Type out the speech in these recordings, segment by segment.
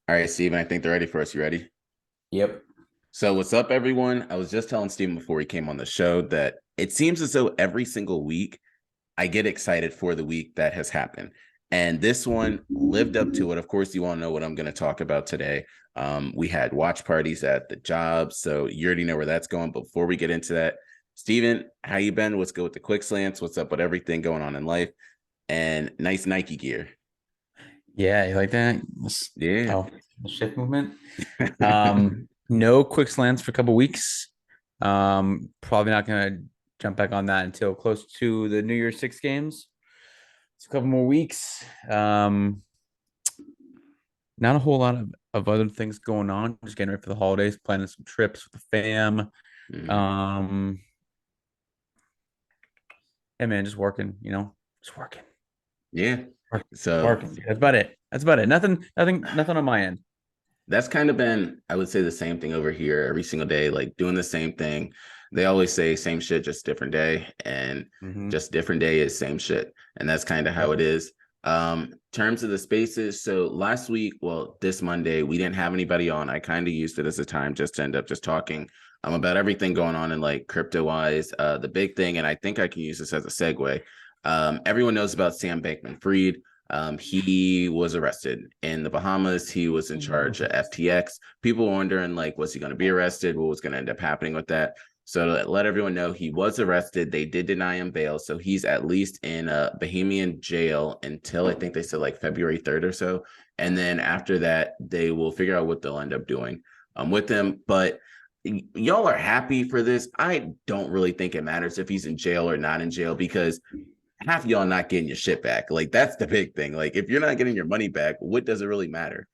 All right, Steven, I think they're ready for us. You ready? Yep. So, what's up, everyone? I was just telling Steven before he came on the show that it seems as though every single week I get excited for the week that has happened. And this one lived up to it. Of course, you all know what I'm going to talk about today. We had watch parties at the job, so you already know where that's going. But before we get into that, Steven, how you been? What's good with the quick slants? What's up with everything going on in life? And nice Nike gear. Yeah, you like that? Yeah. Oh, the shift movement. No quick slants for a couple weeks. Probably not gonna jump back on that until close to the New Year's Six games. It's a couple more weeks. Not a whole lot of other things going on. Just getting ready for the holidays, planning some trips with the fam. Mhm. Um, and man, just working, just working, Yeah. working, So working. That's about it. That's about it. Nothing on my end. that's kind of been, I would say, the same thing over here every single day, like doing the same thing. They always say same shit, just different day. And Mm-hmm. just different day is same shit. And that's kind of how Yep. it is. Terms of the spaces. So last week, well, this Monday, we didn't have anybody on. I kind of used it as a time just to end up just talking about everything going on in like crypto wise. The big thing, and I think I can use this as a segue. Everyone knows about Sam Bankman Fried. He was arrested in the Bahamas. He was in charge of FTX. People were wondering, like, was he going to be arrested? What was going to end up happening with that? So to let everyone know, he was arrested. They did deny him bail. So he's at least in a Bahamian jail until I think they said like February 3rd or so. And then after that, they will figure out what they'll end up doing with him. But y'all are happy for this. I don't really think it matters if he's in jail or not in jail because half of y'all not getting your shit back. Like that's the big thing. Like if you're not getting your money back, what does it really matter?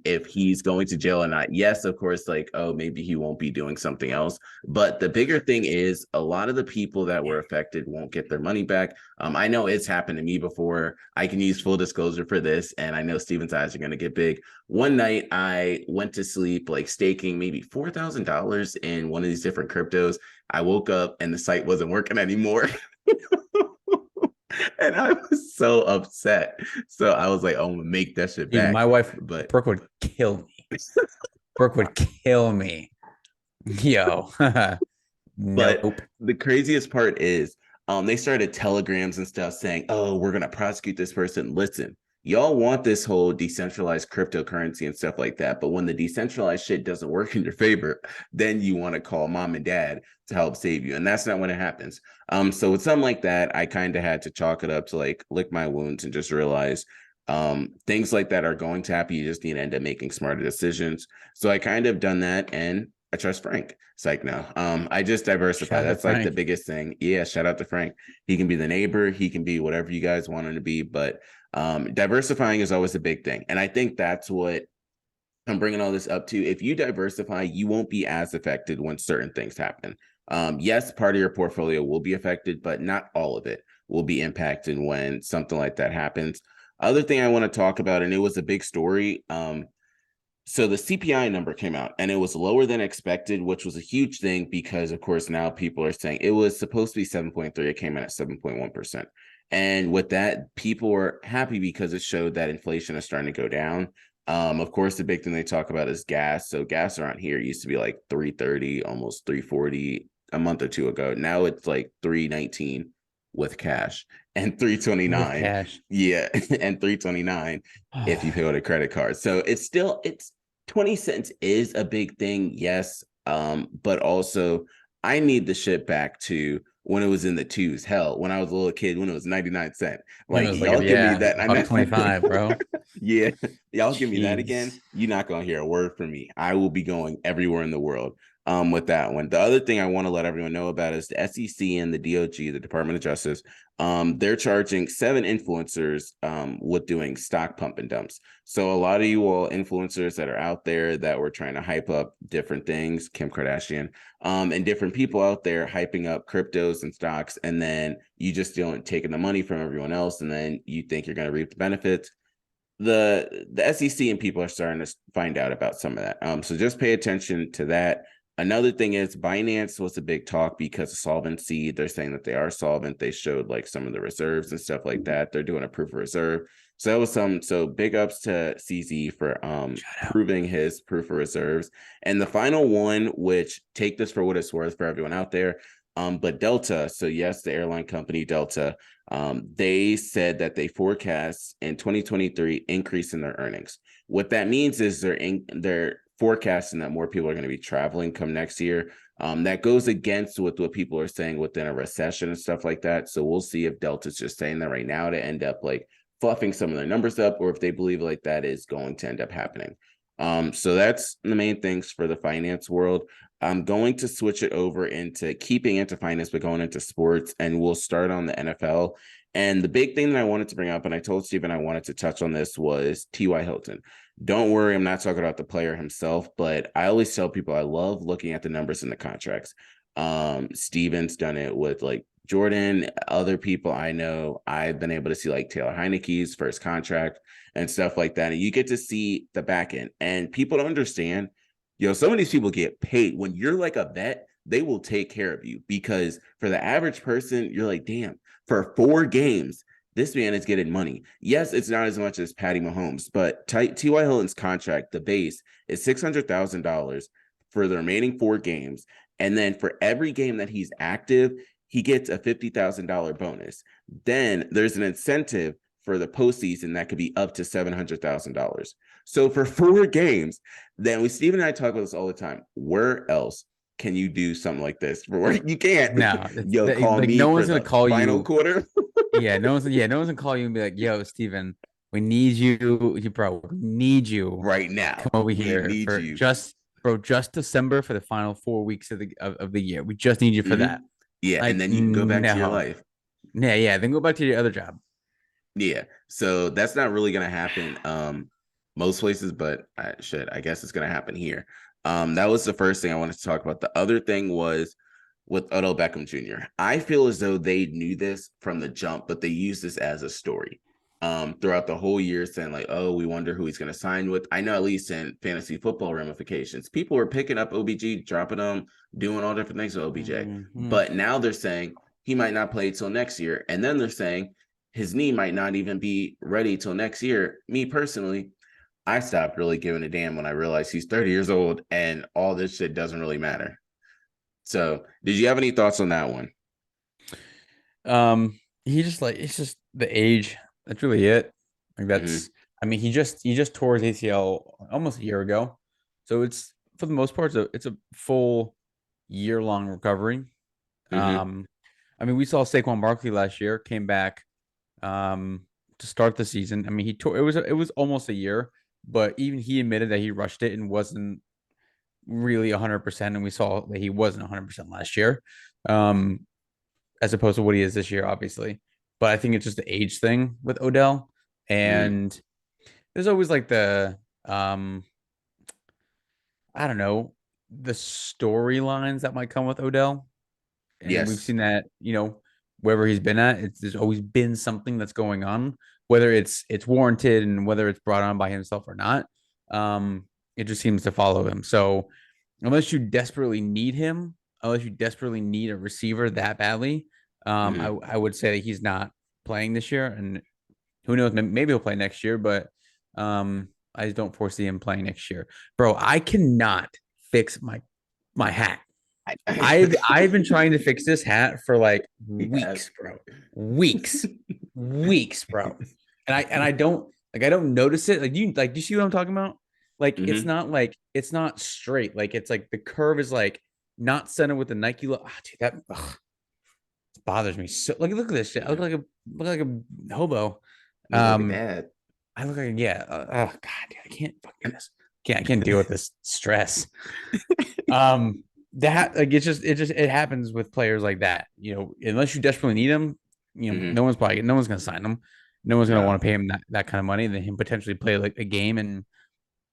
If he's going to jail or not. Yes, of course, like, oh, maybe he won't be doing something else. But the bigger thing is a lot of the people that were affected won't get their money back. I know it's happened to me before. I can use full disclosure for this, and I know Steven's eyes are gonna get big. One night I went to sleep like staking maybe $4,000 in one of these different cryptos. I woke up and the site wasn't working anymore. And I was so upset. So I was like, oh, I'm gonna make that shit Dude, back. my wife, But Brooke would kill me. Brooke would kill me. Yo. but Nope. the craziest part is they started telegrams and stuff saying, oh, we're gonna prosecute this person. Listen, y'all want this whole decentralized cryptocurrency and stuff like that. But when the decentralized shit doesn't work in your favor, then you want to call mom and dad to help save you. And that's not when it happens. So with something like that, I kind of had to chalk it up to like lick my wounds and just realize things like that are going to happen. You just need to end up making smarter decisions. So I kind of done that, and I trust Frank. It's like, no, I just diversify. Shout out to That's like the Frank. biggest thing. Yeah, shout out to Frank. He can be the neighbor, he can be whatever you guys want him to be, but diversifying is always a big thing. And I think that's what I'm bringing all this up to. If you diversify, you won't be as affected when certain things happen. Yes, part of your portfolio will be affected, but not all of it will be impacted when something like that happens. Other thing I want to talk about, and it was a big story. So the CPI number came out and it was lower than expected, which was a huge thing because, of course, now people are saying it was supposed to be 7.3. It came in at 7.1%. And with that, people were happy because it showed that inflation is starting to go down. Of course, the big thing they talk about is gas. So gas around here used to be like 330, almost 340 a month or two ago. Now it's like 319 with cash and With 329. cash. Yeah, and 329 if you pay with a credit card. So it's 20 cents is a big thing, yes. But also I need the shit back to when it was in the twos. Hell, when I was a little kid, when it was 99 cent. It Like was like, y'all give me yeah, that. I buck know. 25, bro. Yeah, y'all give me that again. Jeez. You're not gonna hear a word from me. I will be going everywhere in the world. With that one. The other thing I want to let everyone know about is the SEC and the DOG, the Department of Justice. They're charging 7 influencers with doing stock pump and dumps. So a lot of you all influencers that are out there that were trying to hype up different things, Kim Kardashian, and different people out there hyping up cryptos and stocks, and then you just don't taking the money from everyone else, and then you think you're going to reap the benefits. The SEC and people are starting to find out about some of that. So just pay attention to that. Another thing is Binance was a big talk because of solvency. They're saying that they are solvent. They showed like some of the reserves and stuff like that. They're doing a proof of reserve. So that was so big ups to CZ for proving his proof of reserves. And the final one, which take this for what it's worth for everyone out there, but Delta, so yes, the airline company Delta, they said that they forecast in 2023 increase in their earnings. What that means is they're forecasting that more people are going to be traveling come next year. That goes against what people are saying within a recession and stuff like that. So we'll see if Delta's just saying that right now to end up like fluffing some of their numbers up, or if they believe like that is going to end up happening. So that's the main things for the finance world. I'm going to switch it over into keeping into finance, but going into sports, and we'll start on the NFL. And the big thing that I wanted to bring up, and I told Steven I wanted to touch on this, was T.Y. Hilton. Don't worry, I'm not talking about the player himself, but I always tell people I love looking at the numbers in the contracts. Steven's done it with like Jordan, other people I know. I've been able to see like Taylor Heineke's first contract and stuff like that. And you get to see the back end. And people don't understand, some of these people get paid. When you're like a vet, they will take care of you, because for the average person, you're like, damn, for 4 games, this man is getting money. Yes, it's not as much as Patty Mahomes, but T.Y. Hilton's contract, the base, is $600,000 for the remaining 4 games. And then for every game that he's active, he gets a $50,000 bonus. Then there's an incentive for the postseason that could be up to $700,000. So for 4 games, then Steve and I talk about this all the time. Where else can you do something like this? You can't. No, Call like, me. no one's gonna call final you quarter. no one's gonna call you and be like, "Yo, Steven, we need you, bro. We need you right now. Come over we here need for you. just December for the final 4 weeks of the year. We just need you for that." Yeah, like, and then you can go back to your life. Yeah. Then go back to your other job. Yeah, so that's not really gonna happen most places, but I guess it's gonna happen here. That was the first thing I wanted to talk about. The other thing was with Odell Beckham Jr. I feel as though they knew this from the jump, but they used this as a story throughout the whole year, saying like, oh, we wonder who he's going to sign with. I know at least in fantasy football ramifications, people were picking up OBG, dropping them, doing all different things with OBJ. Mm-hmm. But now they're saying he might not play till next year. And then they're saying his knee might not even be ready till next year. Me personally, I stopped really giving a damn when I realized he's 30 years old and all this shit doesn't really matter. So did you have any thoughts on that one? It's just the age. That's really it. Like that's, I mean, he just tore his ACL almost a year ago. So it's, for the most part, it's a full year-long recovery. I mean, we saw Saquon Barkley last year, came back to start the season. I mean, it was almost a year, but even he admitted that he rushed it and wasn't really 100%, and we saw that he wasn't 100% last year, as opposed to what he is this year, obviously. But I think it's just the age thing with Odell, and there's always like the I don't know, the storylines that might come with Odell, and we've seen that, wherever he's been at, there's always been something that's going on, whether it's warranted and whether it's brought on by himself or not. It just seems to follow him. So unless you desperately need him, unless you desperately need a receiver that badly, I would say that he's not playing this year. And who knows, maybe he'll play next year, but I just don't foresee him playing next year. Bro, I cannot fix my hat. I've been trying to fix this hat for like weeks, bro. Weeks, bro. And I don't notice it. Like, do you see what I'm talking about? Like, it's not straight. Like, it's like the curve is like not centered with the Nike look. Dude, that bothers me so. Look at this shit. I look like a hobo. Like I look like oh god, dude, I can't fucking do this. I can't deal with this stress. That like it happens with players like that. Unless you desperately need them, no one's gonna sign them. No one's gonna want to pay him that kind of money. Then him potentially play like a game and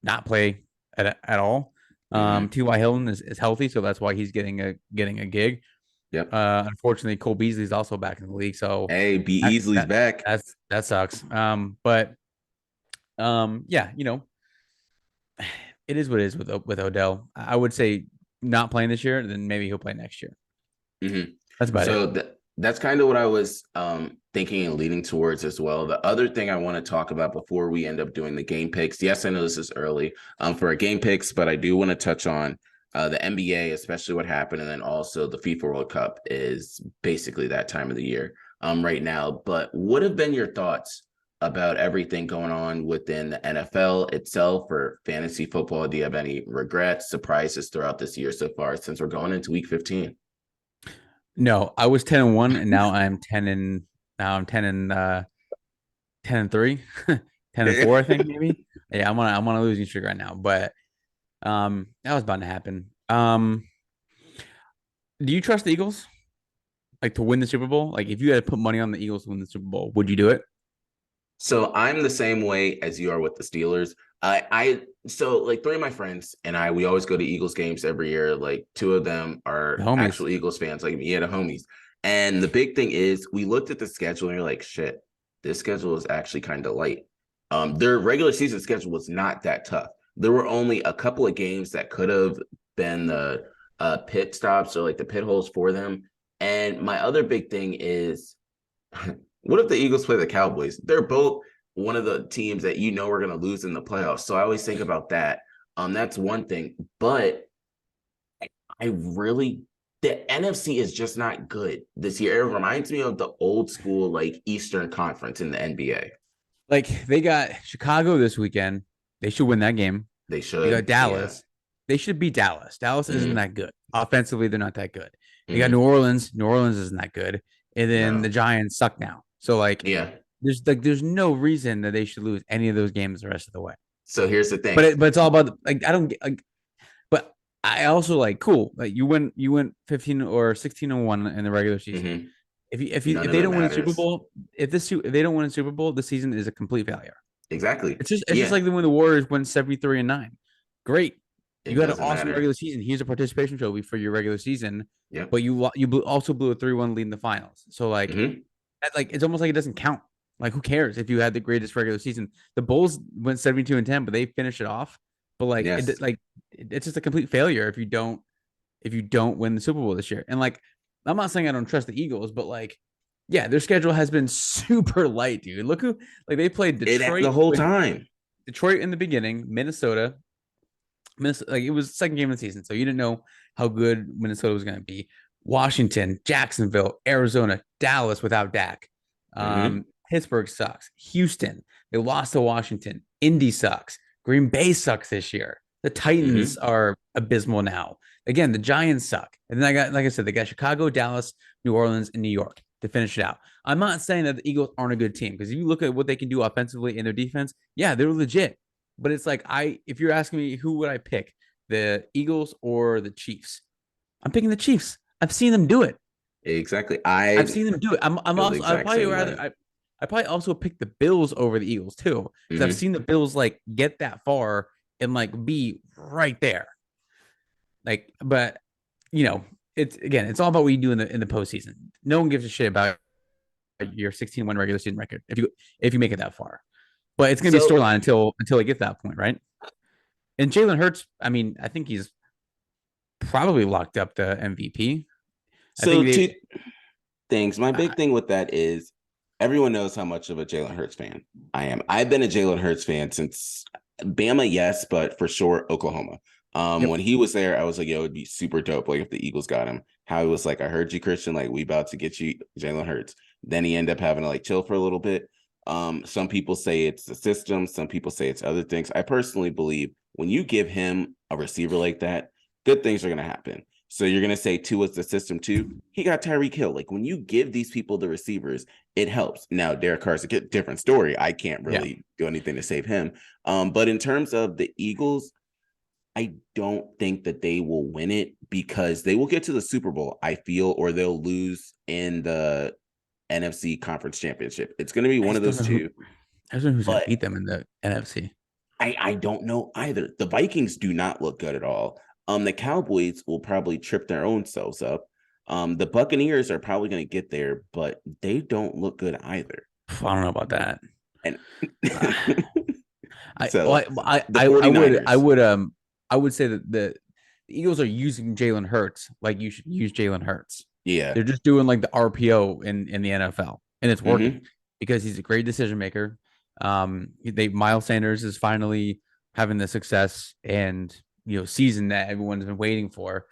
not play at all. T.Y. Hilton is healthy, so that's why he's getting a gig. Yep. Unfortunately, Cole Beasley's also back in the league. So hey, Beasley's back. That sucks. But yeah, it is what it is with Odell. I would say not playing this year, then maybe he'll play next year. That's about it. So that's kind of what I was thinking and leaning towards as well. The other thing I want to talk about before we end up doing the game picks. Yes, I know this is early for our game picks, but I do want to touch on the NBA, especially what happened, and then also the FIFA World Cup is basically that time of the year right now. But what have been your thoughts about everything going on within the NFL itself or fantasy football? Do you have any regrets, surprises throughout this year so far since we're going into week 15? No, I was 10-1, and now I'm 10-3, 10-4, I think maybe. Yeah, I'm on a losing streak right now, but that was bound to happen. Do you trust the Eagles like to win the Super Bowl? Like if you had to put money on the Eagles to win the Super Bowl, would you do it? So I'm the same way as you are with the Steelers. So like three of my friends and we always go to Eagles games every year. Like two of them The are homies. actual Eagles fans, like me, the homies. And the big thing is we looked at the schedule and you're like, shit, this schedule is actually kind of light. Their regular season schedule was not that tough. There were only a couple of games that could have been the pit stops or like the pit holes for them. And my other big thing is what if the Eagles play the Cowboys? They're both one of the teams that we're going to lose in the playoffs. So I always think about that. That's one thing. But I really, the NFC is just not good this year. It reminds me of the old school, like Eastern Conference in the NBA. Like they got Chicago this weekend. They should win that game. They They got should. Yeah. Dallas. They should beat Dallas. Dallas isn't Mm-hmm. that good. Offensively, they're not that good. They got Mm-hmm. New Orleans. New Orleans isn't that good. And then No. the Giants suck now. So like Yeah. there's no reason that they should lose any of those games the rest of the way. So here's the But thing. it's all about like I don't get like but I also like cool. Like you went 15 or 16-1 in the regular season. Mm-hmm. If None of they it don't win a Super matters. Bowl, if they don't win a Super Bowl, the season is a complete failure. Exactly. It's just Yeah. like when the Warriors went 73-9. Great. It You had an doesn't awesome matter. regular season. Here's a participation trophy for your regular season, Yep. but you also blew a 3-1 lead in the finals. So Mm-hmm. it's almost like it doesn't count. Like who cares if you had the greatest regular season? The Bulls went 72-10, but they finished it off. But Yes. it's just a complete failure if you don't win the Super Bowl this year. And like I'm not saying I don't trust the Eagles, but like yeah, their schedule has been super light, dude. Look who like they played The whole time. Detroit in the beginning, Minnesota, like it was the second game of the season, so you didn't know how good Minnesota was going to be. Washington, Jacksonville, Arizona, Dallas without Dak. Mm-hmm. Pittsburgh sucks. Houston, they lost to Washington. Indy sucks. Green Bay sucks this year. The Mm-hmm. Titans are abysmal now. Again, the Giants suck. And then like I said, they got Chicago, Dallas, New Orleans, and New York to finish it out. I'm not saying that the Eagles aren't a good team because if you look at what they can do offensively in their defense, yeah, they're legit. But it's like if you're asking me who would I pick, the Eagles or the Chiefs? I'm picking the Chiefs. I've seen them do it. Exactly. I've I seen them do it. I'm feel the also exact same way. I probably also pick the Bills over the Eagles too because I've Mm-hmm. seen the Bills like get that far and like be right there. Like, but it's all about what you do in the postseason. No one gives a shit about your 16-1 regular season record if you make it that far. But it's gonna be a So storyline until it gets that point, right? And Jalen Hurts, I mean, I think he's probably locked up the MVP. I so think two they things. My uh, big thing with that is everyone knows how much of a Jalen Hurts fan I am. I've been a Jalen Hurts fan since Bama, yes, but for sure Oklahoma. yep. When he was there, I was like, yo, it'd be super dope. Like if the Eagles got him, how he was like, I heard you, Christian. Like we about to get you, Jalen Hurts. Then he ended up having to like chill for a little bit. Some people say it's the system. Some people say it's other things. I personally believe when you give him a receiver like that, good things are going to happen. So you're going to say two is the system too. He got Tyreek Hill. Like when you give these people the receivers, it helps. Now Derek Carr's a different story. I can't Yeah. really do anything to save him. But in terms of the Eagles, I don't think that they will win it because they will get to the Super Bowl, I feel, or they'll lose in the NFC Conference Championship. It's going to be I one of just don't those know two, I just don't know who's gonna but beat them in the NFC. I don't know either. The Vikings do not look good at all. The Cowboys will probably trip their own selves up. The Buccaneers are probably going to get there, but they don't look good either. I don't know about that. And Uh, I well, so the I 49ers. would say that the Eagles are using Jalen Hurts like you should use Jalen Hurts. Yeah. They're just doing like the RPO in the NFL. and it's Mm-hmm. working because he's a great decision maker. Miles Sanders is finally having the success and season that everyone's been waiting for.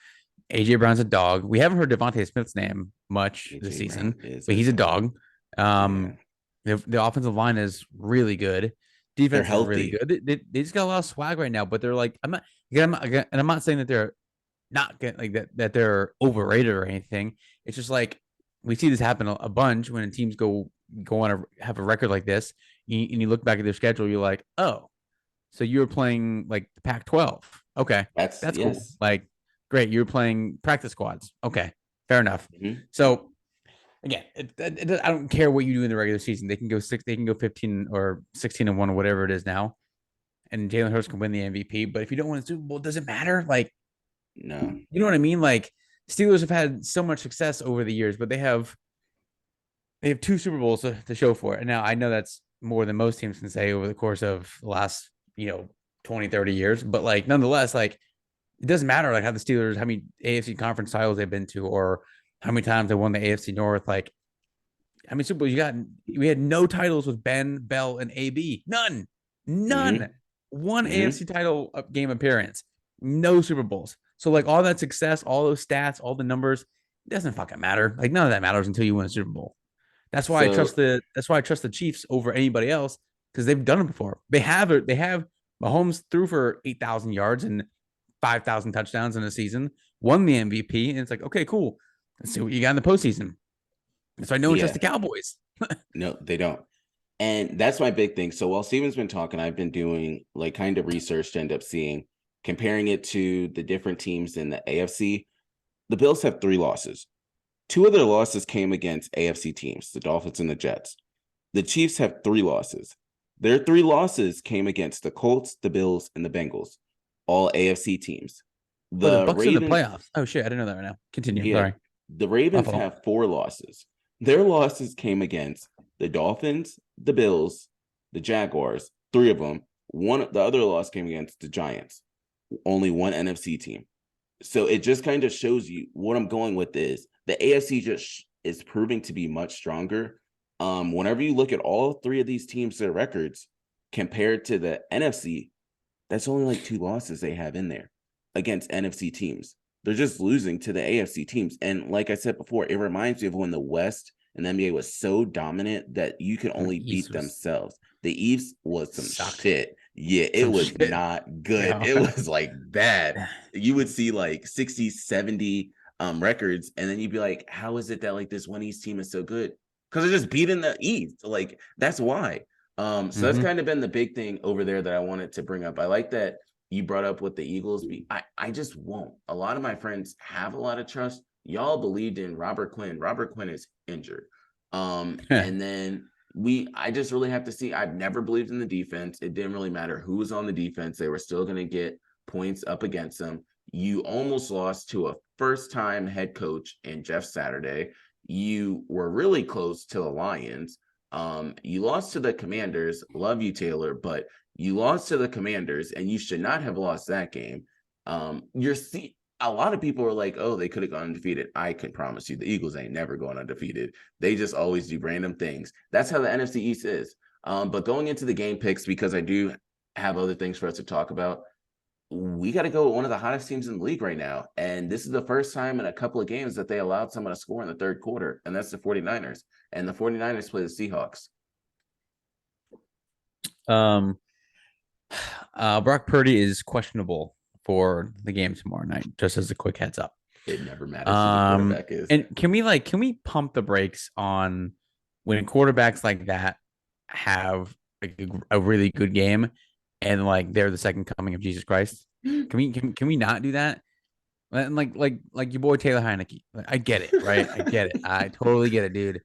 AJ Brown's a dog. We haven't heard Devontae Smith's name much this AJ Brown season, is but a he's a dog. dog. Yeah. The offensive line is really good. They're Defense is really healthy. good. They just got a lot of swag right now, but they're like, and I'm not saying that they're not get like that they're overrated or anything. It's just like we see this happen a bunch when teams go on have a record like this, and you look back at their schedule, you're like, oh, so you were playing like the Pac-12. Okay, That's that's cool. yes. Like, great, you're playing practice squads. Okay, fair enough. Mm-hmm. So again, I don't care what you do in the regular season. They can go 15 or 16-1 or whatever it is now, and Jalen Hurts can win the MVP. But if you don't win the Super Bowl, does it matter? Like, No. you know what I mean? Like, Steelers have had so much success over the years, but they have 2 Super Bowls to show for it. And now I know that's more than most teams can say over the course of the last 20, 30 years, but like nonetheless, like it doesn't matter like how the Steelers, how many AFC conference titles they've been to, or how many times they won the AFC North. Like, how many Super Bowls you got? We had no titles with Ben, Bell, and AB. None. Mm-hmm. One Mm-hmm. AFC title game appearance. No Super Bowls. So like all that success, all those stats, all the numbers, it doesn't fucking matter. Like none of that matters until you win a Super Bowl. So That's why I trust the Chiefs over anybody else because they've done it before. They have it. They have Mahomes threw for 8,000 yards and 5,000 touchdowns in a season, won the MVP, and it's like, okay, cool. Let's see what you got in the postseason. So I know and trust yeah, the Cowboys. no, they don't. And that's my big thing. So while Steven's been talking, I've been doing like kind of research to end up seeing, comparing it to the different teams in the AFC. The Bills have 3 losses. 2 of their losses came against AFC teams, the Dolphins and the Jets. The Chiefs have 3 losses. Their 3 losses came against the Colts, the Bills, and the Bengals, all AFC teams. Oh, the The Bucks in the Ravens, playoffs. Oh shit, I didn't know that right now. Continue. yeah, Sorry. the My Ravens fault. have 4 losses. Their losses came against the Dolphins, the Bills, the Jaguars, 3 of them. The other loss came against the Giants, only one NFC team. So it just kind of shows you what I'm going with is the AFC just is proving to be much stronger. Whenever you look at all 3 of these teams, their records compared to the NFC, that's only like 2 losses they have in there against NFC teams. They're just losing to the AFC teams. And like I said before, it reminds me of when the West and the NBA was so dominant that you could only beat themselves. The East was some Sucked. shit. Yeah, it Some was shit. not good. Yeah. It was like bad. You would see like 60, 70 records, and then you'd be like, how is it that like this one East team is so good? Because they're just beating the East. Like, that's why. So that's kind of been the big thing over there that I wanted to bring up. I like that you brought up with the Eagles. I just won't. A lot of my friends have a lot of trust. Y'all believed in Robert Quinn. Robert Quinn is injured. And then I just really have to see. I've never believed in the defense. It didn't really matter who was on the defense. They were still going to get points up against them. You almost lost to a first-time head coach in Jeff Saturday. You were really close to the Lions. You lost to the Commanders. Love you, Taylor, but you lost to the Commanders, and you should not have lost that game. A lot of people are like, oh, they could have gone undefeated. I can promise you the Eagles ain't never going undefeated. They just always do random things. That's how the NFC East is. But going into the game picks, because I do have other things for us to talk about, we got to go with one of the hottest teams in the league right now. And this is the first time in a couple of games that they allowed someone to score in the third quarter, and that's the 49ers. And the 49ers play the Seahawks. Brock Purdy is questionable for the game tomorrow night, just as a quick heads up. It never matters who the quarterback is. And can we pump the brakes on when quarterbacks like that have like a really good game and like they're the second coming of Jesus Christ? Can we not do that? And like your boy Taylor Heineke. Like, I get it, right? I get it. I totally get it, dude.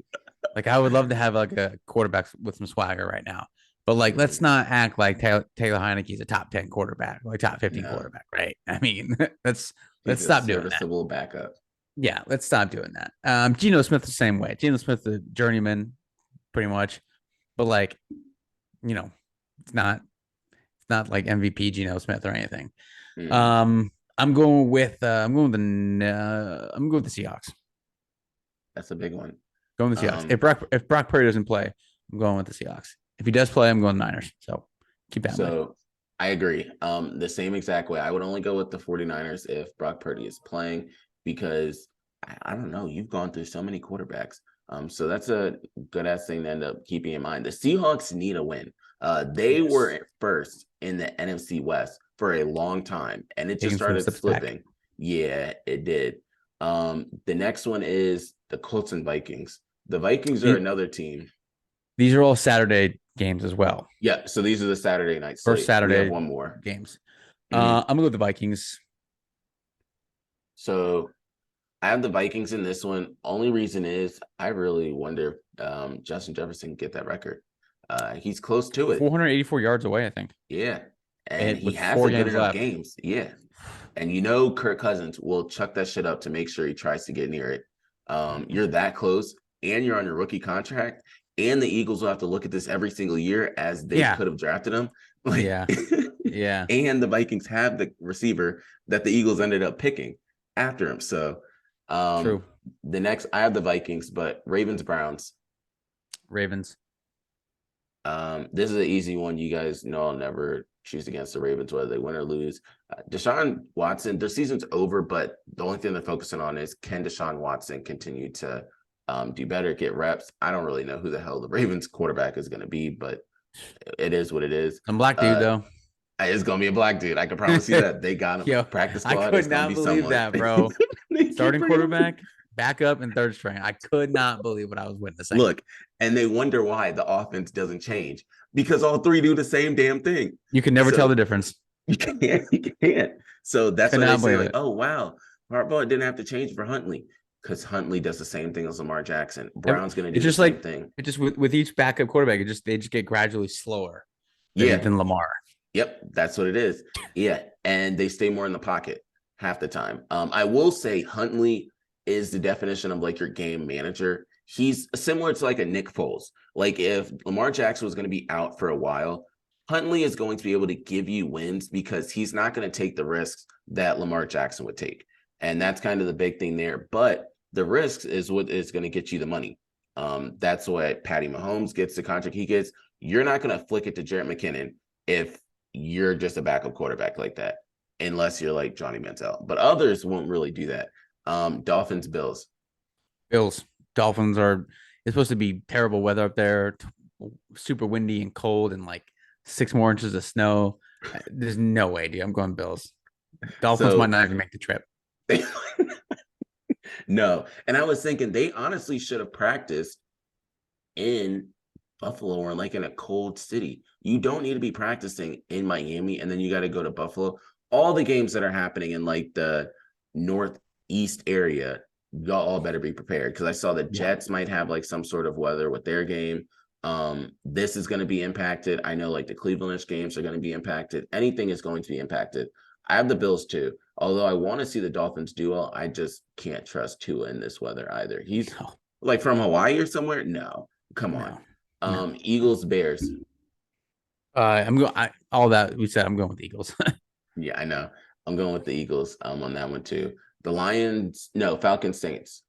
Like I would love to have like a quarterback with some swagger right now. But like, let's not act like Taylor Heineke is a top 10 quarterback, like top 15 quarterback, right? I mean, let's stop doing that. Serviceable backup. Yeah, let's stop doing that. Geno Smith the same way. Geno Smith the journeyman, pretty much. But like, it's not like MVP Geno Smith or anything. I'm going with the Seahawks. That's a big one. Going with the Seahawks. Um, If Brock Purdy doesn't play, I'm going with the Seahawks. If he does play, I'm going Niners. So keep that in mind. so I agree. The same exact way. I would only go with the 49ers if Brock Purdy is playing because I don't know. You've gone through so many quarterbacks. So that's a good ass thing to end up keeping in mind. The Seahawks need a win. They were first in the NFC West for a long time, and it just started slipping. Back. Yeah, it did. The next one is the Colts and Vikings. The Vikings are another team. These are all Saturday games as well. Yeah, so these are the Saturday night slate. First Saturday. We have one more games. I'm gonna go with the Vikings. So I have the Vikings in this one. Only reason is I really wonder if Justin Jefferson can get that record. He's close to it. 484 yards away, I think. Yeah. And he hasn't good enough games. Yeah. And you know Kirk Cousins will chuck that shit up to make sure he tries to get near it. You're that close, and you're on your rookie contract, and the Eagles will have to look at this every single year as they could have drafted him. Like, yeah. And the Vikings have the receiver that the Eagles ended up picking after him. So true. The next, I have the Vikings, but Ravens. Ravens. This is an easy one. You guys know I'll never choose against the Ravens, whether they win or lose. Deshaun Watson, their season's over, but the only thing they're focusing on is can Deshaun Watson continue to do better, get reps. I don't really know who the hell the Ravens quarterback is going to be, but it is what it is. Some black dude, though. It's going to be a black dude. I can promise you that. They got him. Yo, practice squad. I could not believe that, bro. Starting quarterback, backup, and third string. I could not believe what I was witnessing. Look, and they wonder why the offense doesn't change because all three do the same damn thing. You can never tell the difference. You can't. So that's why they say, like, oh, wow, Harbaugh didn't have to change for Huntley because Huntley does the same thing as Lamar Jackson. Brown's going to do the same thing. It just with each backup quarterback, they just get gradually slower than Lamar. Yep, that's what it is. Yeah, and they stay more in the pocket half the time. I will say Huntley is the definition of like your game manager. He's similar to like a Nick Foles. Like if Lamar Jackson was going to be out for a while, Huntley is going to be able to give you wins because he's not going to take the risks that Lamar Jackson would take. And that's kind of the big thing there. But the risks is what is going to get you the money. That's what Patty Mahomes gets, the contract he gets. You're not going to flick it to Jarrett McKinnon if you're just a backup quarterback like that, unless you're like Johnny Manziel. But others won't really do that. Dolphins, Bills. Dolphins it's supposed to be terrible weather up there, super windy and cold, and like 6 more inches of snow. There's no way, dude. I'm going Bills. Dolphins might not even make the trip. No. And I was thinking they honestly should have practiced in Buffalo or like in a cold city. You don't need to be practicing in Miami and then you got to go to Buffalo. All the games that are happening in like the northeast area, y'all all better be prepared because I saw the Jets might have like some sort of weather with their game. This is going to be impacted. I know like the Clevelandish games are going to be impacted. Anything is going to be impacted. I have the Bills too. Although I want to see the Dolphins do well, I just can't trust Tua in this weather either. He's like from Hawaii or somewhere. No, come on. No. Eagles, Bears. I'm going. All that we said, I'm going with the Eagles. Yeah, I know. I'm going with the Eagles. On that one too. The Lions. No, Falcons, Saints.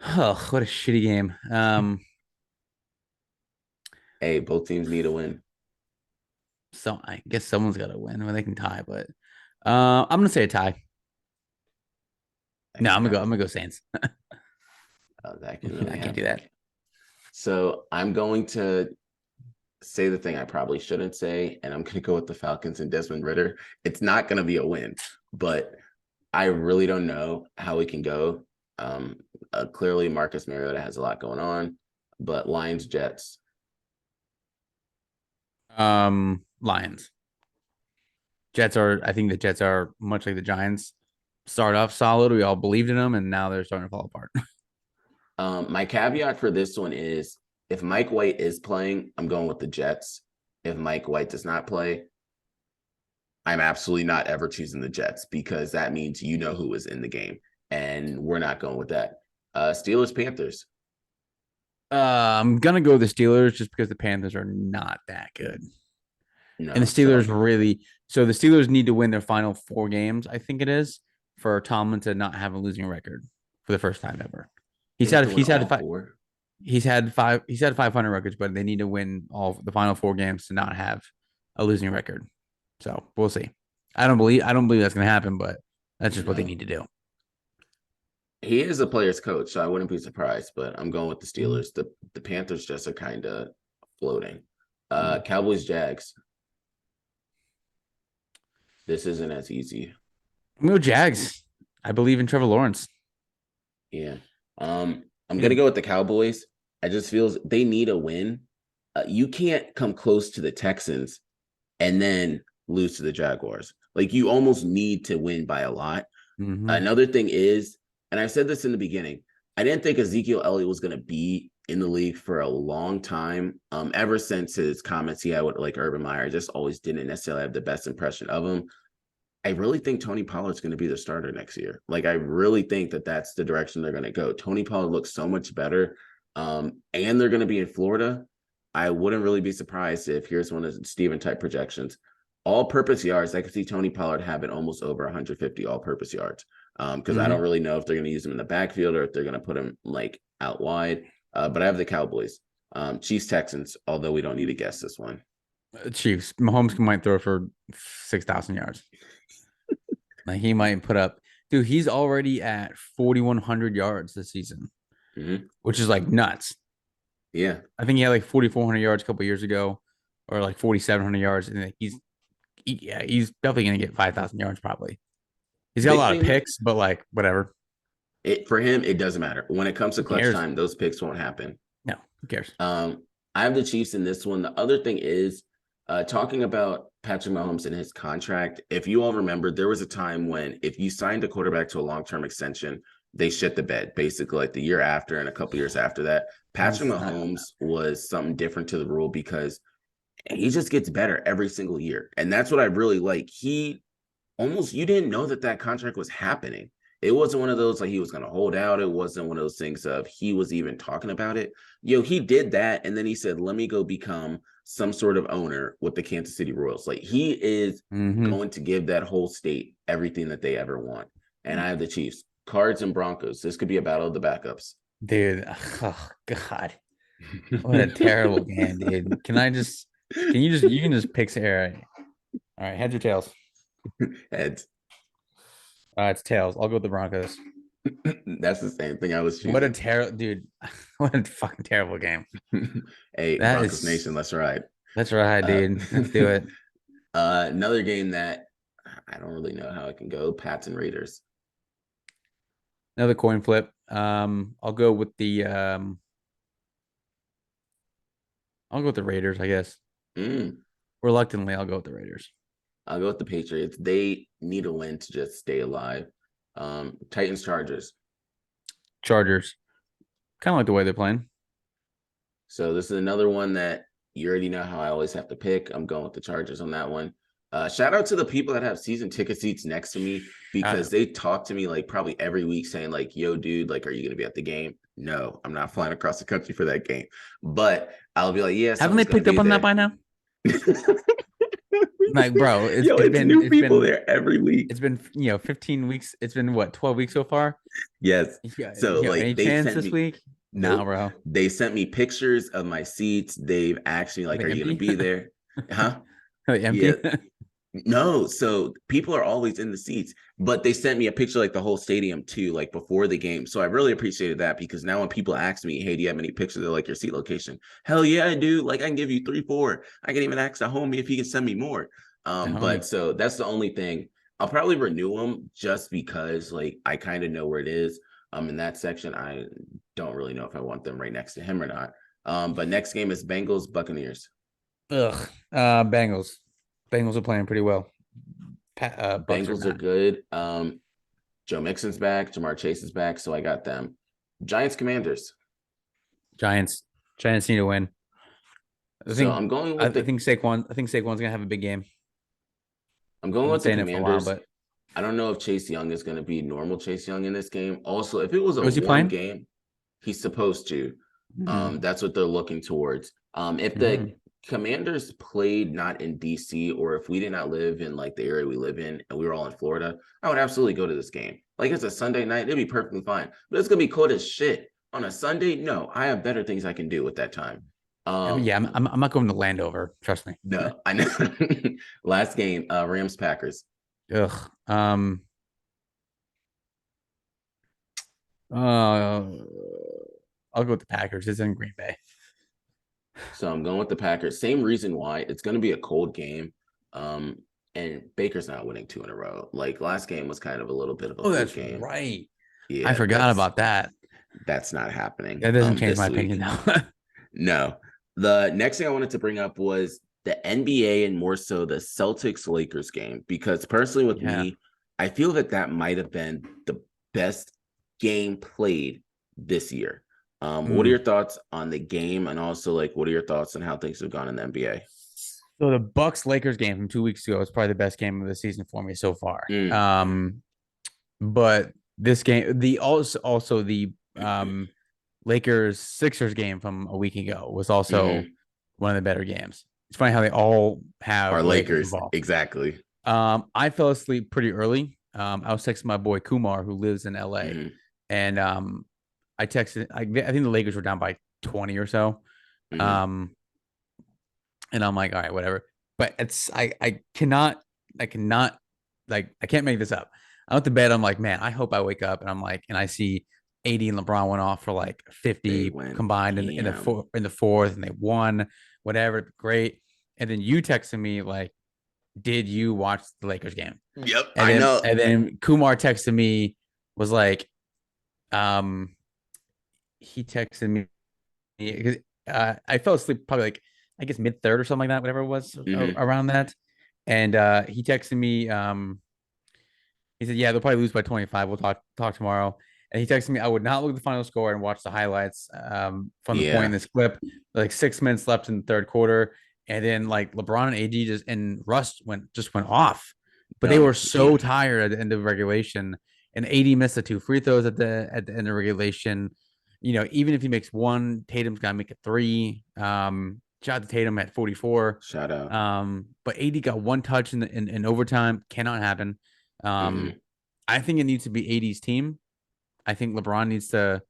Oh, what a shitty game. Hey, both teams need a win. So I guess someone's got to win. I mean, they can tie, but I'm gonna say a tie. No, I'm gonna go Saints. That can really I can't do that. So I'm going to say the thing I probably shouldn't say, and I'm going to go with the Falcons and Desmond Ridder. It's not going to be a win, but I really don't know how it can go. Clearly, Marcus Mariota has a lot going on, but Lions, Jets. Lions. I think the Jets are much like the Giants. Start off solid. We all believed in them, and now they're starting to fall apart. My caveat for this one is if Mike White is playing, I'm going with the Jets. If Mike White does not play, I'm absolutely not ever choosing the Jets because that means you know who is in the game, and we're not going with that. Steelers, Panthers. I'm gonna go with the Steelers just because the Panthers are not that good. No, and the Steelers so the Steelers need to win their final 4 games, I think it is, for Tomlin to not have a losing record for the first time ever. They He's have had to win he's all had five, four. he's had 500 records, but they need to win all the final 4 games to not have a losing record. So we'll see. I don't believe that's going to happen, but that's just what they No. need to do. He is a player's coach, so I wouldn't be surprised, but I'm going with the Mhm. Steelers. The Panthers just are kind of floating. Mhm. Cowboys, Jags. This isn't as easy. I'm going to go Jags. I believe in Trevor Lawrence. Yeah. I'm You gonna know, go with the Cowboys. I just feels they need a win. You can't come close to the Texans and then lose to the Jaguars. Like you almost need to win by a lot. mhm. Another thing is, and I've said this in the beginning, I didn't think Ezekiel Elliott was going to be in the league for a long time. Ever since his comments he had with like Urban Meyer, I just always didn't necessarily have the best impression of him. I really think Tony Pollard's going to be the starter next year. Like, I really think that that's the direction they're going to go. Tony Pollard looks so much better, and they're going to be in Florida. I wouldn't really be surprised if here's one of Steven type projections. All-purpose yards, I could see Tony Pollard having almost over 150 all-purpose yards. Because I don't Mhm. really know if they're going to use him in the backfield or if they're going to put him like out wide. But I have the Cowboys, Chiefs, Texans. Although we don't need to guess this one. Chiefs. Mahomes might throw for 6,000 yards. Like he might put up, dude. He's already at 4,100 yards this season, Mm-hmm. which is like nuts. Yeah, I think he had like 4,400 yards a couple years ago, or like 4,700 yards, and he's definitely gonna get 5,000 yards probably. He's got a big lot of thing. picks, but like whatever. It for him, it doesn't matter. When it comes to Who clutch cares? time, those picks won't happen. No, who cares? I have the Chiefs in this one. The other thing is talking about Patrick Mahomes and his contract. If you all remember, there was a time when if you signed a quarterback to a long-term extension, they shit the bed basically like the year after and a couple years after that. Patrick It's not. Mahomes was something different to the rule because he just gets better every single year. And that's what I really like. He almost you didn't know that that contract was happening. It wasn't one of those like he was going to hold out. It wasn't one of those things of he was even talking about it. He did that. And then he said, let me go become some sort of owner with the Kansas City Royals. Like he is Mm-hmm. going to give that whole state everything that they ever want. And I have the Chiefs, Cards, and Broncos. This could be a battle of the backups. Dude, oh God, what a terrible game, dude. You can just pick Sarah. All right, heads or tails? Heads. It's tails. I'll go with the Broncos. That's the same thing I was What a choosing. terrible dude. What a fucking terrible game. Hey, That Broncos Nation, is let's ride. that's right, Uh, dude. Let's do it. another game that I don't really know how it can go. Pats and Raiders. Another coin flip. I'll go with the Raiders, I guess. Mm, Reluctantly, I'll go with the Raiders. I'll go with the Patriots. They need a win to just stay alive. Titans, Chargers. Chargers. Kind of like the way they're playing. So this is another one that you already know how I always have to pick. I'm going with the Chargers on that one. Shout out to the people that have season ticket seats next to me because they talk to me like probably every week saying like, yo, dude, like, are you going to be at the game? No, I'm not flying across the country for that game. But I'll be like, yeah, Haven't they someone's going picked to up be on that there. by now? Like, bro, Yo, it's new people there every week. it's been 15 weeks. It's been what, 12 weeks so far? Yes. Yeah, So any like they chance sent this me week? Nah, nope. bro. They sent me pictures of my seats. They've asked me Are like, they are you gonna empty? be there? Huh? Are they Yeah. empty? No, so people are always in the seats, but they sent me a picture like the whole stadium too, like before the game. So I really appreciated that because now when people ask me, hey, do you have any pictures of like your seat location? Hell yeah, I do. Like I can give you 3, 4. I can even ask the homie if he can send me more. The But homie. so that's the only thing. I'll probably renew them just because like I kind of know where it is. In that section, I don't really know if I want them right next to him or not. But next game is Bengals, Buccaneers. Ugh. Bengals. Bengals are playing pretty well. Bucks are Bengals are not. good. Joe Mixon's back, Jamar Chase is back, so I got them. Giants, Commanders. Giants. Giants need to win. So I'm going I with the think Saquon. I think Saquon's gonna have a big game. I'm going I've been with the saying it for a while, Commanders. but I don't know if Chase Young is going to be normal Chase Young in this game. Also, if it was a was he warm playing? game, he's supposed to. Mm-hmm. That's what they're looking towards. If the Mm-hmm. Commanders played not in DC or if we did not live in like the area we live in and we were all in Florida, I would absolutely go to this game. Like it's a Sunday night, it'd be perfectly fine. But it's gonna be cold as shit. On a Sunday, no, I have better things I can do with that time. I mean, yeah, I'm not going to Landover. Trust me. No, I know. Last game, Rams Packers. Ugh. Uh, I'll go with the Packers. It's in Green Bay. So I'm going with the Packers. Same reason why. It's going to be a cold game. Um, and Baker's not winning 2 in a row. Like last game was kind of a little bit of a Oh, fluke that's game. right. I Yeah, forgot about that. that's not happening. That doesn't change this my week. opinion though. No. The next thing I wanted to bring up was the NBA and more so the Celtics Lakers game, because personally with me, I feel that might have been the best game played this year. What are your thoughts on the game, and also like what are your thoughts on how things have gone in the NBA? So the Bucks Lakers game from 2 weeks ago is probably the best game of the season for me so far. But this game, the Lakers Sixers game from a week ago was also one of the better games. It's funny how they all have Our Lakers involved. exactly. I fell asleep pretty early. I was texting my boy Kumar, who lives in LA, and I texted. I think the Lakers were down by 20 or so. And I'm like, all right, whatever. But I cannot like I can't make this up. I went to bed. I'm like, man, I hope I wake up and I'm like, and I see AD and LeBron went off for like 50 combined in the fourth, and they won, whatever, great. And then you texted me like, did you watch the Lakers game? Yep, I know. And then Kumar texted me, was like, he texted me because I fell asleep probably like I guess mid third or something like that, whatever it was around that. And he texted me. He said, "Yeah, they'll probably lose by 25. We'll talk tomorrow." And he texted me, "I would not look at the final score and watch the highlights from the point in this clip. Like 6 minutes left in the third quarter, and then like LeBron and AD and Russ went off, but they were so tired at the end of regulation. And AD missed the 2 free throws at the end of regulation. You know, even if he makes one, Tatum's got to make a 3. Shout out to Tatum at 44. Shout out. But AD got 1 touch in overtime. Cannot happen. I think it needs to be AD's team. I think LeBron needs to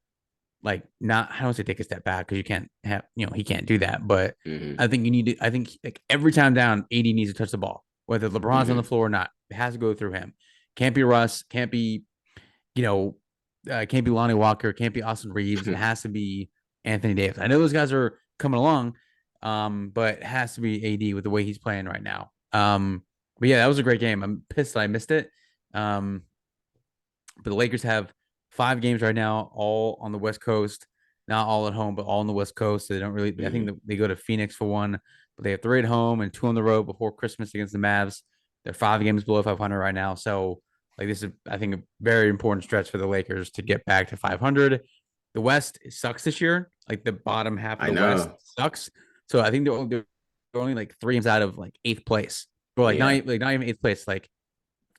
like not. I don't say take a step back because you can't have he can't do that. But I think you need to. I think like every time down, AD needs to touch the ball, whether LeBron's on the floor or not. It has to go through him. Can't be Russ. Can't be can't be Lonnie Walker. Can't be Austin Reeves. It has to be Anthony Davis. I know those guys are coming along. But it has to be AD with the way he's playing right now. But yeah, that was a great game. I'm pissed that I missed it. But the Lakers have 5 games right now, all on the West Coast, not all at home, but all on the West Coast. So they don't really. I think they go to Phoenix for 1, but they have 3 at home and 2 on the road before Christmas against the Mavs. They're 5 games below 500 right now. So like this is, I think, a very important stretch for the Lakers to get back to 500. The West sucks this year. Like the bottom half of the West sucks. So I think they're only like 3 games out of like 8th place, or like not even 8th place, like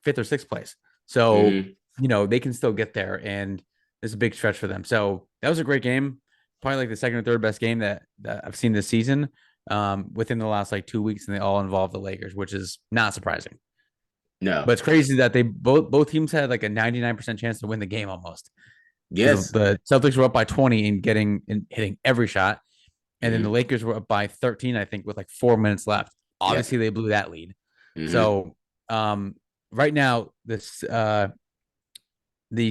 5th or 6th place. So they can still get there, and it's a big stretch for them. So that was a great game, probably like the second or third best game that I've seen this season within the last like 2 weeks, and they all involve the Lakers, which is not surprising. No, but it's crazy that they both teams had like a 99% chance to win the game almost. Yes, the Celtics were up by 20 and hitting every shot. And then the Lakers were up by 13, I think, with like 4 minutes left. Obviously, they blew that lead. So right now, this the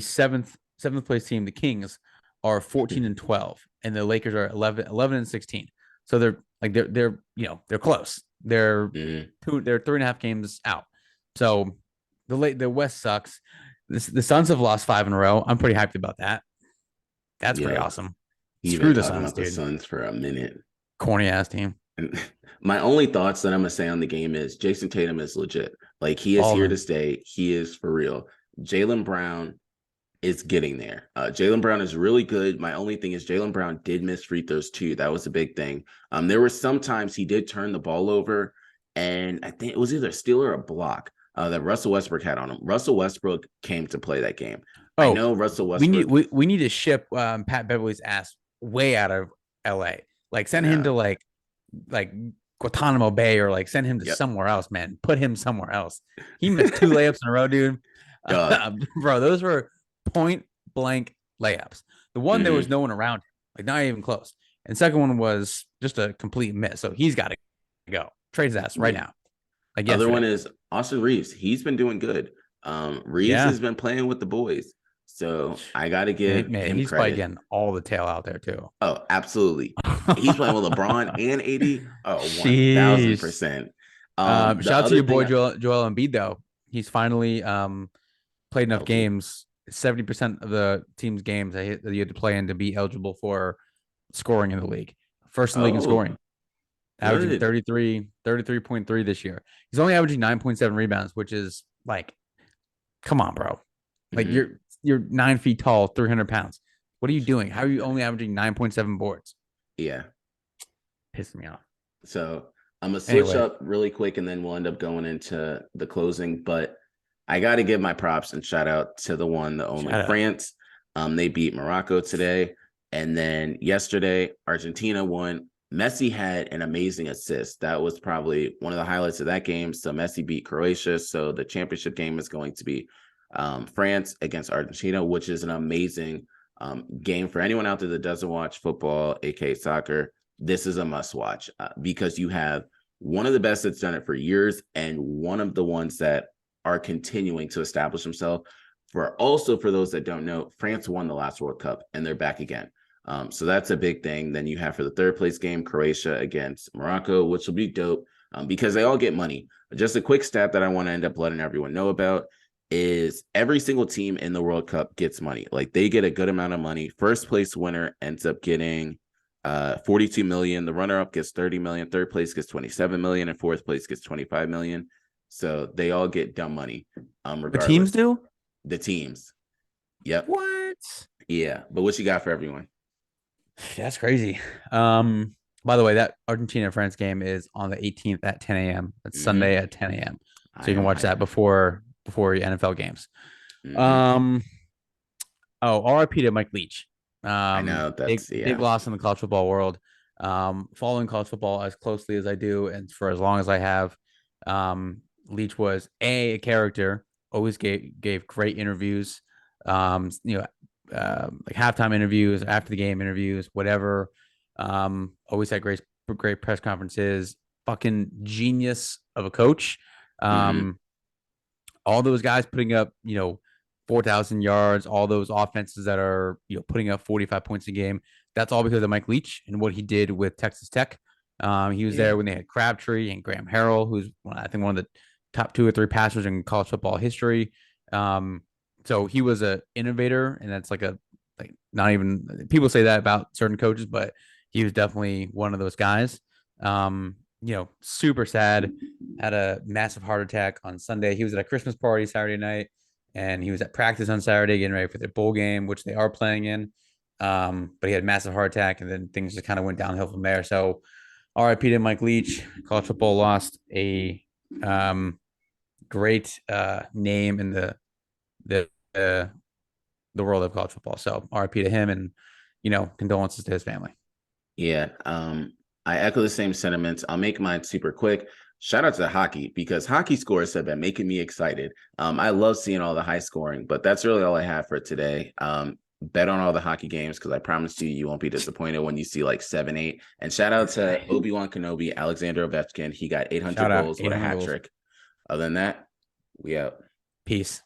seventh place team, the Kings, are 14-12, and the Lakers are 11-16. So they're close. They're 3.5 games out. So the West sucks. The Suns have lost 5 in a row. I'm pretty hyped about that. That's pretty awesome. Screw the Suns, dude. The Suns for a minute. Corny ass team. My only thoughts that I'm gonna say on the game is Jason Tatum is legit. Like he is here to stay. He is for real. Jaylen Brown is getting there. Jaylen Brown is really good. My only thing is Jaylen Brown did miss free throws too. That was a big thing. There were some times he did turn the ball over, and I think it was either a steal or a block that Russell Westbrook had on him. Russell Westbrook came to play that game. I know Russell Westbrook. We need to ship Pat Beverly's ass way out of LA. Like send him to like Guantanamo Bay, or like send him to somewhere else, man. Put him somewhere else. He missed 2 layups in a row, dude. Bro, those were point blank layups. The one, there was Mhm. no one around him, like not even close. And second one was just a complete miss. So he's got to go. Trade his ass right Yeah. now, like Other one yesterday. is Austin Reeves. He's been doing good. Reeves Yeah. has been playing with the boys. So I got to give Man, him he's probably credit. getting all the tail out there too. Oh, absolutely. He's playing with LeBron and AD. Oh, Sheesh. 1000%. The Shout out to other your thing, boy Joel Embiid though. He's finally played enough healthy. games. 70% of the team's games that you had to play in to be eligible for scoring in the league. First in the league in Oh, scoring, averaging good. 33.3 this year. He's only averaging 9.7 rebounds, which is like, come on, bro. Like Mhm. you're 9 feet tall, 300 pounds. What are you doing? How are you only averaging 9.7 boards? Yeah. Pissing me off. So I'm gonna switch Anyway, up really quick and then we'll end up going into the closing. But I got to give my props and shout out to the one, the only shout out. France. They beat Morocco today. And then yesterday, Argentina won. Messi had an amazing assist. That was probably one of the highlights of that game. So Messi beat Croatia. So the championship game is going to be France against Argentina, which is an amazing game for anyone out there that doesn't watch football, aka soccer. This is a must watch because you have one of the best that's done it for years and one of the ones that are continuing to establish himself. For those that don't know, France won the last World Cup and they're back again. So that's a big thing. Then you have for the third place game, Croatia against Morocco, which will be dope because they all get money. Just a quick stat that I want to end up letting everyone know about is every single team in the World Cup gets money. Like they get a good amount of money. First place winner ends up getting 42 million. The runner up gets 30 million. Third place gets 27 million, and fourth place gets 25 million. So they all get dumb money, The teams regardless. do? The teams. Yep. What? Yeah. But what you got for everyone? That's crazy. Um, by the way, that Argentina France game is on the 18th at 10 a.m. That's Mm-hmm. Sunday at 10 a.m. So I you can am watch that hype. before your NFL games. Mm-hmm. Um, RIP to Mike Leach. I know Big that's big yeah. loss in the college football world. Following college football as closely as I do and for as long as I have. Leach was a character, always gave great interviews. You know, like halftime interviews, after the game interviews, whatever. Always had great press conferences. Fucking genius of a coach. Mm-hmm. Um, all those guys putting up, 4,000 yards, all those offenses that are, putting up 45 points a game. That's all because of Mike Leach and what he did with Texas Tech. He was Yeah. there when they had Crabtree and Graham Harrell, who's I think one of the top 2 or 3 passers in college football history. So he was an innovator, and that's like not even people say that about certain coaches, but he was definitely one of those guys. Super sad. Had a massive heart attack on Sunday. He was at a Christmas party Saturday night, and he was at practice on Saturday getting ready for their bowl game, which they are playing in. But he had a massive heart attack, and then things just kind of went downhill from there. So, RIP to Mike Leach. College football lost a great name in the uh, the world of college football. So, RIP to him, and condolences to his family. Yeah. I echo the same sentiments. I'll make mine super quick. Shout out to hockey because hockey scores have been making me excited. I love seeing all the high scoring, but that's really all I have for today. Bet on all the hockey games because I promise you won't be disappointed when you see like 7-8. And shout out to Obi-Wan Kenobi, Alexander Ovechkin. He got 800 Shout out goals with a 800 hat goals. trick. Other than that, we out. Peace.